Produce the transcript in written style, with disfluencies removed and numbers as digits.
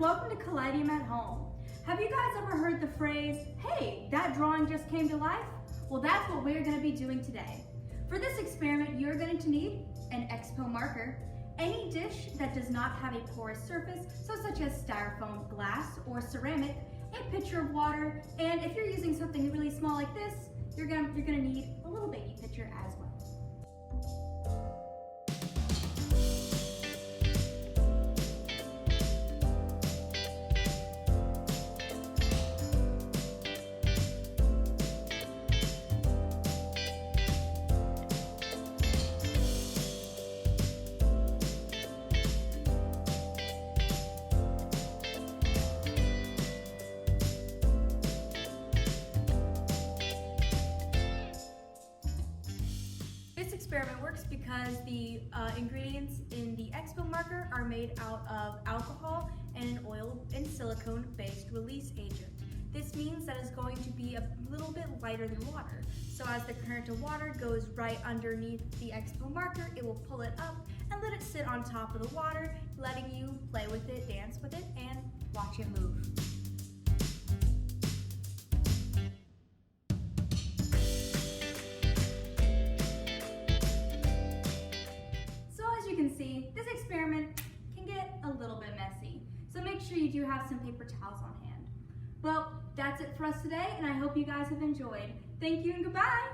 welcome to Kaleideum at Home. Have you guys ever heard the phrase, hey, that drawing just came to life? Well, that's what we're going to be doing today. For this experiment, you're going to need an Expo marker, any dish that does not have a porous surface, such as styrofoam, glass, or ceramic, a pitcher of water, and if you're using something really small like this, you're gonna need a little baby pitcher as well. This experiment works because the ingredients in the Expo marker are made out of alcohol and an oil and silicone-based release agent. This means that it's going to be a little bit lighter than water. So as the current of water goes right underneath the Expo marker, it will pull it up and let it sit on top of the water, letting you play with it, dance with it, and watch it move. You can see, this experiment can get a little bit messy, so make sure you do have some paper towels on hand. Well, that's it for us today, and I hope you guys have enjoyed. Thank you and goodbye!